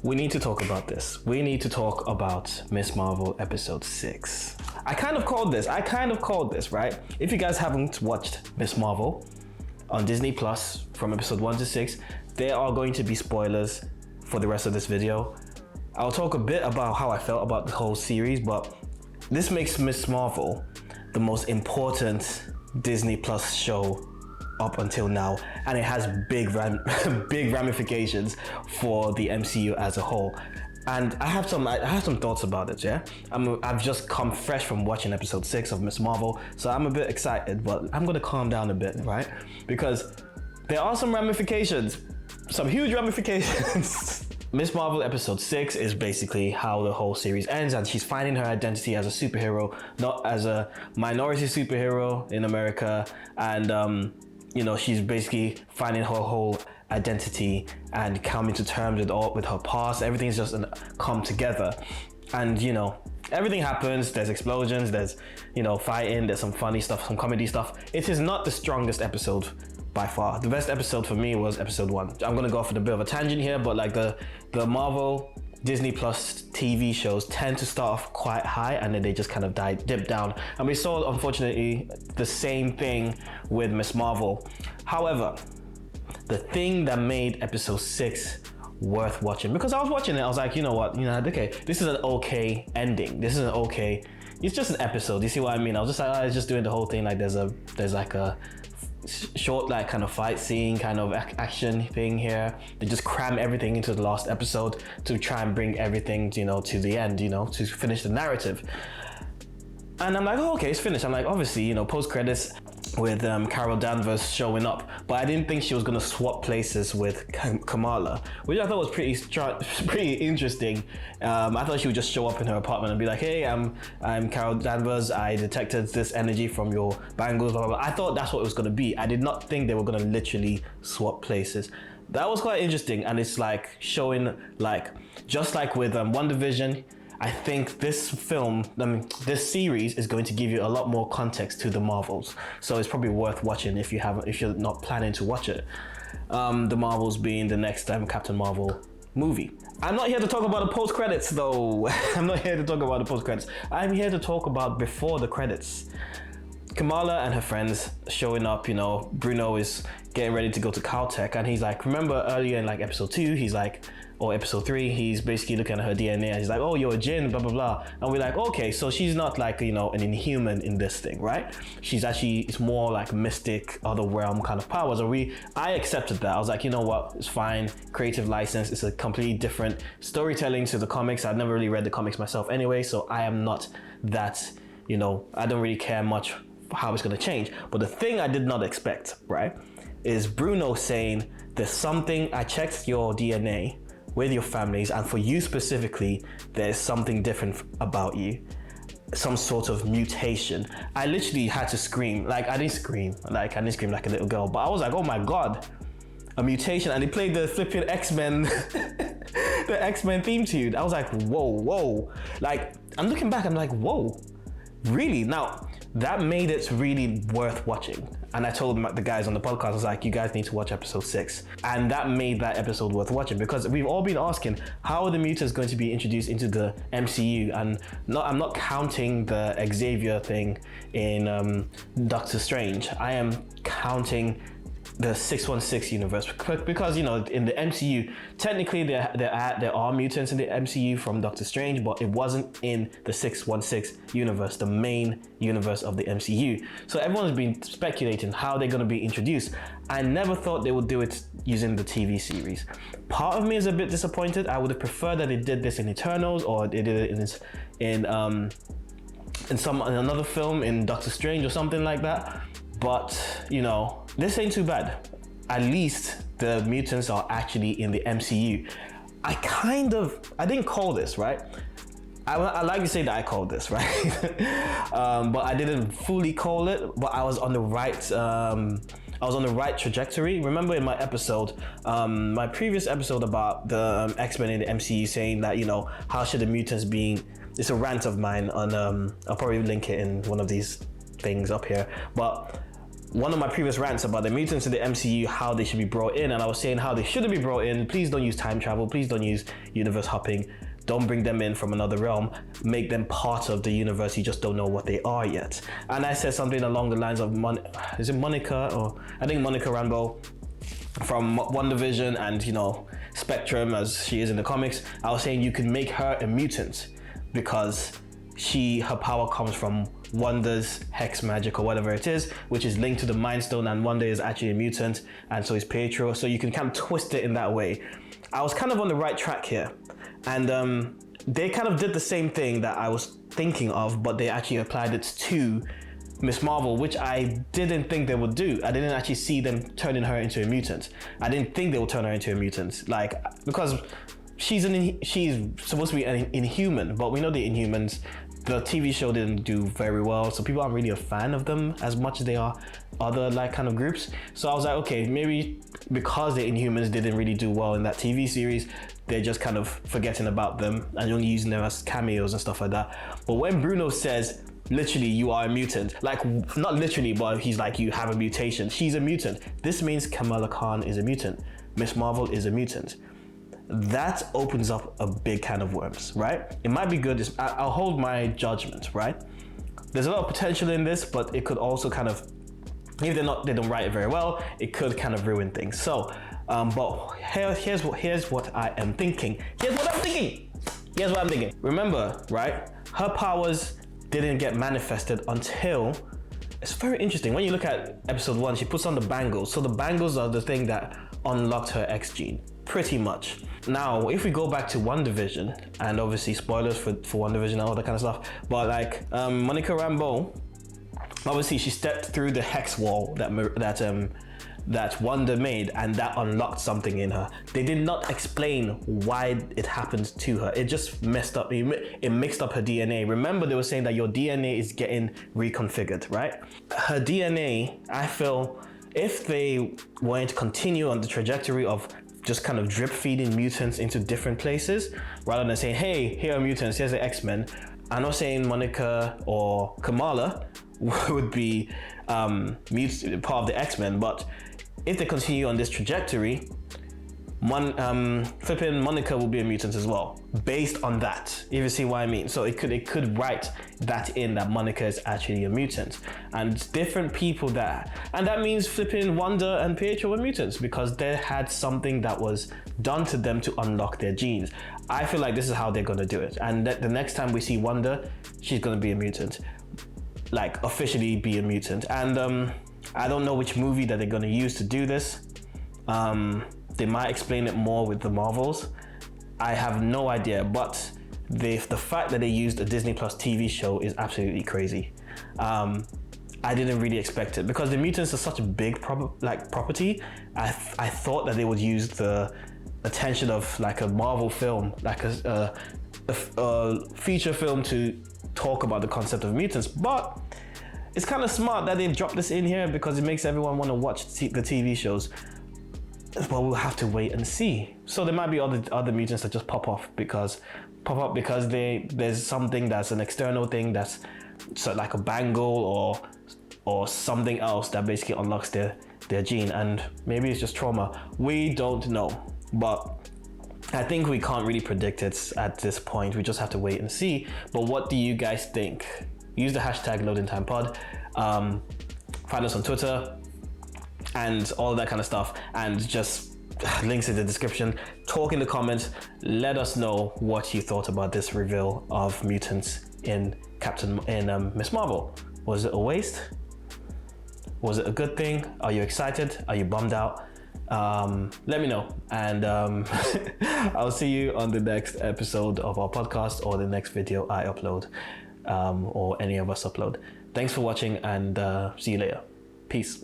we need to talk about this. We need to talk about Miss Marvel episode 6. I kind of called this, right? If you guys haven't watched Miss Marvel on Disney Plus from episode 1 to 6, there are going to be spoilers for the rest of this video. I'll talk a bit about how I felt about the whole series, but this makes Miss Marvel the most important Disney Plus show up until now, and it has big ramifications for the MCU as a whole. And I have some thoughts about it. Yeah, I've just come fresh from watching episode 6 of Miss Marvel, so I'm a bit excited, but I'm gonna calm down a bit, right? Because there are some ramifications, some huge ramifications. Miss Marvel episode 6 is basically how the whole series ends, and she's finding her identity as a superhero, not as a minority superhero in America, and she's basically finding her whole identity and coming to terms with her past. Everything's just come together, and everything happens. There's explosions, there's fighting, there's some funny stuff, some comedy stuff. It is not the strongest episode by far. The best episode for me was episode 1. I'm gonna go off on a bit of a tangent here, but like the Marvel Disney Plus TV shows tend to start off quite high and then they just kind of dip down. And we saw, unfortunately, the same thing with Miss Marvel. However, the thing that made episode 6 worth watching, because I was watching it, I was like, you know what, okay, this is an okay ending. This is an okay, it's just an episode. You see what I mean? I was just like, it's just doing the whole thing. Like there's like a short like kind of fight scene, kind of action thing here. They just cram everything into the last episode to try and bring everything to the end, to finish the narrative. And I'm like, oh, okay, it's finished. I'm like, obviously, post credits with Carol Danvers showing up, but I didn't think she was gonna swap places with Kamala, which I thought was pretty interesting. I thought she would just show up in her apartment and be like, hey, I'm Carol Danvers. I detected this energy from your bangles, blah, blah, blah. I thought that's what it was gonna be. I did not think they were gonna literally swap places. That was quite interesting, and it's like showing, like, just like with WandaVision, I think this this series is going to give you a lot more context to the Marvels. So it's probably worth watching if you're not planning to watch it. The Marvels being the next Captain Marvel movie. I'm not here to talk about the post credits though. I'm not here to talk about the post credits. I'm here to talk about before the credits. Kamala and her friends showing up, Bruno is getting ready to go to Caltech, and he's like, remember earlier in like episode 2, he's like, or episode 3, he's basically looking at her DNA and he's like, oh, you're a Jinn, blah, blah, blah. And we're like, okay, so she's not like, an inhuman in this thing, right? She's actually, it's more like mystic, other realm kind of powers. And I accepted that. I was like, you know what, it's fine. Creative license. It's a completely different storytelling to the comics. I've never really read the comics myself anyway, so I am not that, I don't really care much how it's gonna change. But the thing I did not expect, right, is Bruno saying, there's something, I checked your DNA with your families, and for you specifically, there's something different about you, some sort of mutation. I literally had to scream. Like I didn't scream like a little girl, but I was like, oh my god, a mutation. And they played the flipping X-Men the X-Men theme tune. I was like, whoa. Like I'm looking back, I'm like, whoa, really? Now that made it really worth watching. And I told the guys on the podcast, I was like, you guys need to watch episode 6. And that made that episode worth watching, because we've all been asking, how are the mutants going to be introduced into the MCU? And I'm not counting the Xavier thing in Doctor Strange. I am counting the 616 universe, because in the MCU technically there are mutants in the MCU from Doctor Strange, but it wasn't in the 616 universe, the main universe of the MCU. So everyone's been speculating how they're going to be introduced. I never thought they would do it using the TV series. Part of me is a bit disappointed. I would have preferred that they did this in Eternals, or they did it in another film in Doctor Strange or something like that. But this ain't too bad. At least the mutants are actually in the MCU. I didn't call this, right? I like to say that I called this, right? But I didn't fully call it, but I was on the right trajectory. Remember in my episode, my previous episode about the X-Men in the MCU, saying that, how should the mutants be? It's a rant of mine on, I'll probably link it in one of these things up here. But one of my previous rants about the mutants in the MCU, how they should be brought in, and I was saying how they shouldn't be brought in. Please don't use time travel. Please don't use universe hopping. Don't bring them in from another realm. Make them part of the universe. You just don't know what they are yet. And I said something along the lines of, is it Monica? Or I think Monica Rambeau from WandaVision and, you know, Spectrum as she is in the comics. I was saying you could make her a mutant because her power comes from Wanda's hex magic or whatever it is, which is linked to the Mind Stone, and Wanda is actually a mutant, and so is Pietro. So you can kind of twist it in that way. I was kind of on the right track here, and they kind of did the same thing that I was thinking of, but they actually applied it to Miss Marvel, which I didn't think they would do. I didn't actually see them turning her into a mutant. I didn't think they would turn her into a mutant, like, because she's supposed to be an Inhuman, but we know the Inhumans, the TV show didn't do very well, so people aren't really a fan of them as much as they are other like kind of groups. So I was like, okay, maybe because the Inhumans didn't really do well in that TV series, they're just kind of forgetting about them and only using them as cameos and stuff like that. But when Bruno says, literally, you are a mutant, like, not literally, but he's like, you have a mutation, she's a mutant, this means Kamala Khan is a mutant, Miss Marvel is a mutant. That opens up a big can of worms, right? It might be good. I'll hold my judgment, right? There's a lot of potential in this, but it could also kind of, if they don't write it very well, it could kind of ruin things. So, but here's what I am thinking. Here's what I'm thinking. Remember, right? Her powers didn't get manifested until, it's very interesting. When you look at episode 1, she puts on the bangles. So the bangles are the thing that unlocked her X gene, pretty much. Now, if we go back to WandaVision, and obviously spoilers for WandaVision and all that kind of stuff, but like Monica Rambeau, obviously she stepped through the hex wall that Wanda made, and that unlocked something in her. They did not explain why it happened to her. It just messed up. It mixed up her DNA. Remember, they were saying that your DNA is getting reconfigured, right? Her DNA, I feel, if they were to continue on the trajectory of just kind of drip feeding mutants into different places, rather than saying, hey, here are mutants, here's the X-Men. I'm not saying Monica or Kamala would be part of the X-Men, but if they continue on this trajectory, flipping Monica will be a mutant as well, based on that, if you see what I mean. So it could write that in, that Monica is actually a mutant, and different people and that means flipping Wanda and Pietro were mutants because they had something that was done to them to unlock their genes. I feel like this is how they're gonna do it, and the next time we see Wanda, she's gonna be a mutant, like officially be a mutant. And I don't know which movie that they're gonna use to do this. They might explain it more with the Marvels. I have no idea, but the fact that they used a Disney Plus TV show is absolutely crazy. I didn't really expect it because the mutants are such a big property. I thought that they would use the attention of like a Marvel film, like a feature film to talk about the concept of mutants, but it's kind of smart that they've dropped this in here because it makes everyone want to watch the TV shows. Well, we'll have to wait and see. So there might be other mutants that just pop up because there's something that's an external thing that's like a bangle or something else that basically unlocks their gene, and maybe it's just trauma. We don't know, but I think we can't really predict it at this point. We just have to wait and see. But what do you guys think? Use the hashtag LoadingTimePod. Find us on Twitter and all that kind of stuff, and just links in the description. Talk in the comments. Let us know what you thought about this reveal of mutants in Miss Marvel. Was it a waste? Was it a good thing? Are you excited? Are you bummed out? Let me know, and I'll see you on the next episode of our podcast or the next video I upload, or any of us upload. Thanks for watching, and see you later. Peace.